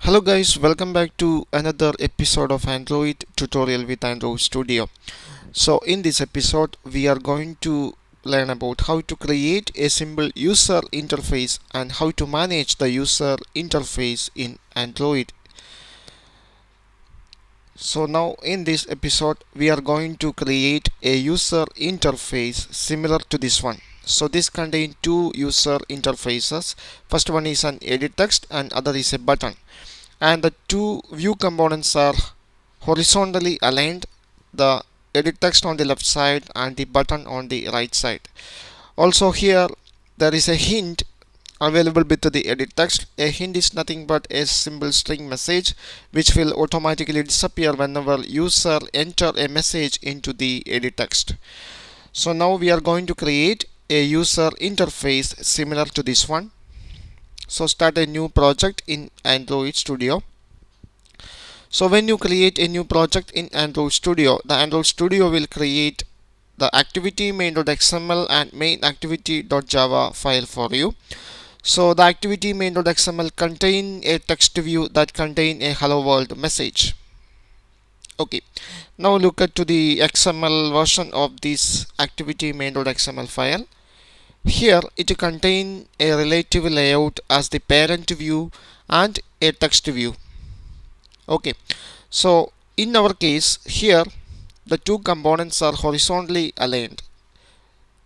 Hello guys, welcome back to another episode of Android tutorial with Android Studio. So in this episode we are going to learn about how to create a simple user interface and how to manage the user interface in Android. So now in this episode we are going to create a user interface similar to this one. So this contains two user interfaces. First one is an edit text and other is a button. And the two view components are horizontally aligned, the edit text on the left side and the button on the right side. Also here there is a hint available with the edit text. A hint is nothing but a simple string message which will automatically disappear whenever user enter a message into the edit text. So now we are going to create a user interface similar to this one. So start a new project in Android Studio. So when you create a new project in Android Studio, the Android Studio will create the activity main.xml and main activity.java file for you. So the activity main.xml contain a text view that contain a hello world message. Okay, now look at to the XML version of this activity main.xml file. Here it contains a relative layout as the parent view and a text view. Okay, so in our case here the two components are horizontally aligned,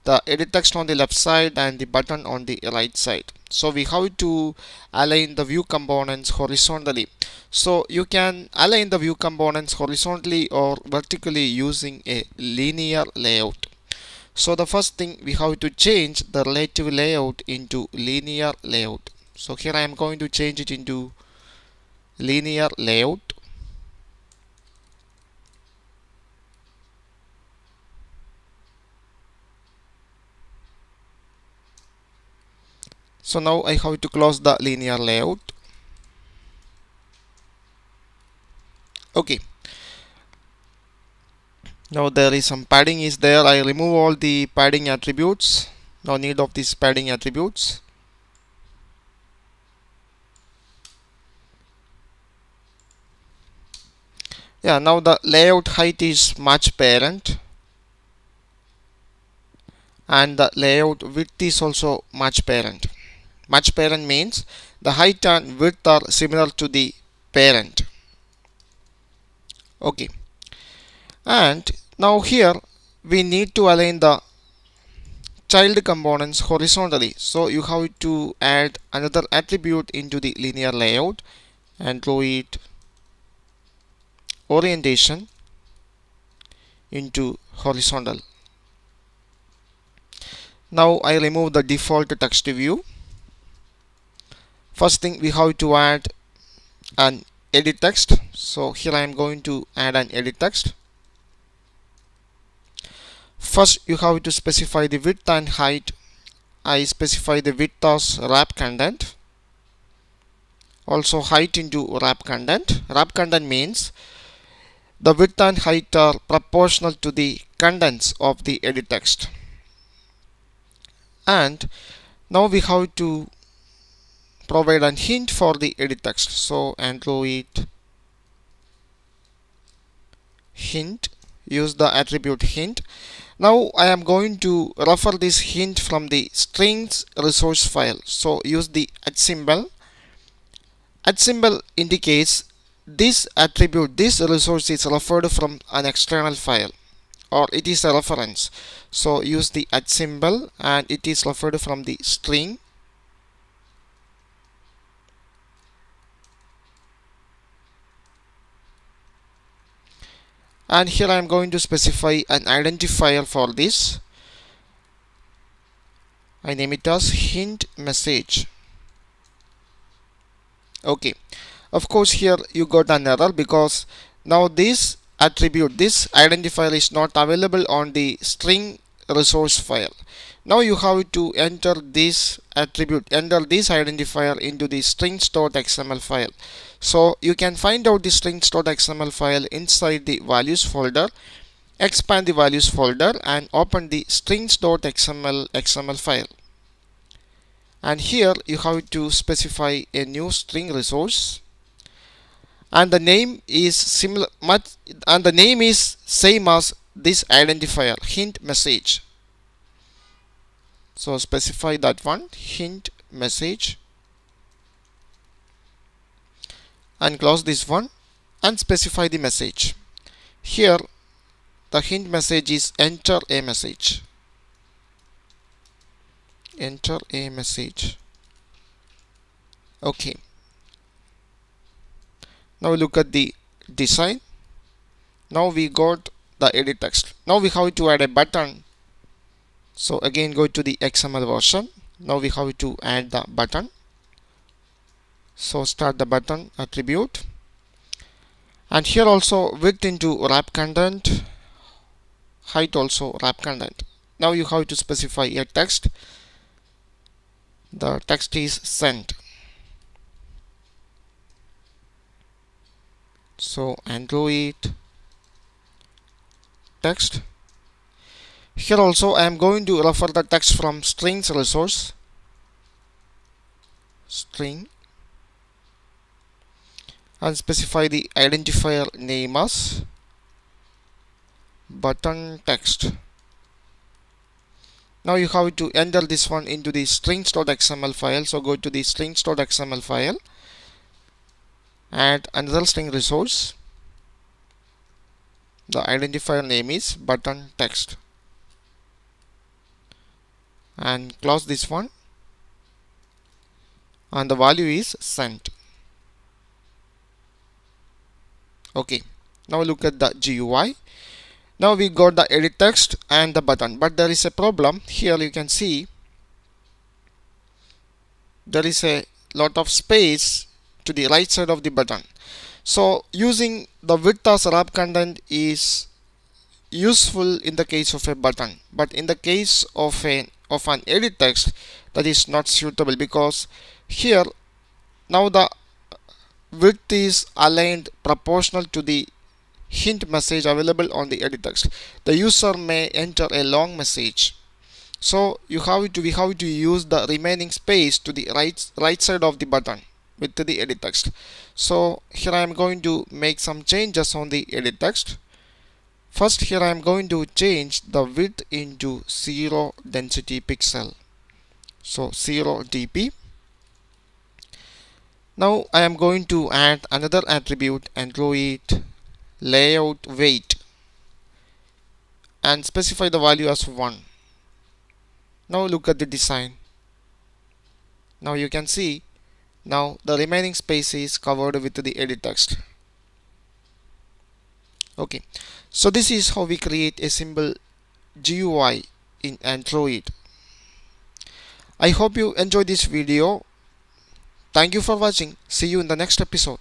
the edit text on the left side and the button on the right side. So we have to align the view components horizontally. So you can align the view components horizontally or vertically using a linear layout. So the first thing we have to change the relative layout into linear layout. So here I am going to change it into linear layout. So now I have to close the linear layout. Okay. Now there is some padding is there. I remove all the padding attributes. No need of these padding attributes. Yeah, now the layout height is match parent and the layout width is also match parent. Match parent means the height and width are similar to the parent. Okay, and now here we need to align the child components horizontally. So you have to add another attribute into the linear layout, Android orientation into horizontal. Now I remove the default text view. First thing we have to add an edit text. So here I am going to add an edit text. First you have to specify the width and height. I specify the width as wrap content, also height into wrap content. Wrap content means the width and height are proportional to the contents of the edit text. And now we have to provide a hint for the edit text. So Android hint, use the attribute hint. Now I am going to refer this hint from the strings resource file. So use the @ symbol. @ symbol indicates this attribute, this resource is referred from an external file or it is a reference. So use the @ symbol and it is referred from the string. And here I am going to specify an identifier for this. I name it as hint message. Okay, of course here you got an error because now this attribute, this identifier is not available on the string resource file. Now you have to enter this attribute, enter this identifier into the strings.xml file. So you can find out the strings.xml file inside the values folder. Expand the values folder and open the strings.xml file. And here you have to specify a new string resource. and the name is similar much, and the name is same as this identifier hint message. So specify that one, hint message, and close this one and specify the message. Here the hint message is enter a message. Enter a message. Okay. Now look at the design. Now we got the edit text. Now we have to add a button. So again go to the XML version. Now we have to add the button. So start the button attribute. And here also width into wrap content, height also wrap content. Now you have to specify a text. The text is sent. So Android text. Here also I am going to refer the text from strings resource, string, and specify the identifier name as button text. Now you have to enter this one into the strings.xml file. So go to the strings.xml file, add another string resource. The identifier name is button text, and close this one, and the value is sent. Okay, now look at the GUI. Now we got the edit text and the button, but there is a problem. Here you can see there is a lot of space to the right side of the button. So using the width as wrap content is useful in the case of a button, but in the case of an edit text, that is not suitable, because here now the width is aligned proportional to the hint message available on the edit text. The user may enter a long message. So we have to use the remaining space to the right side of the button with the edit text. So here I am going to make some changes on the edit text. First, here I am going to change the width into 0 density pixel. So 0 dp. Now I am going to add another attribute, Android layout weight, and specify the value as 1. Now look at the design. Now you can see now the remaining space is covered with the edit text. Okay, so this is how we create a simple GUI in Android. I hope you enjoyed this video. Thank you for watching. See you in the next episode.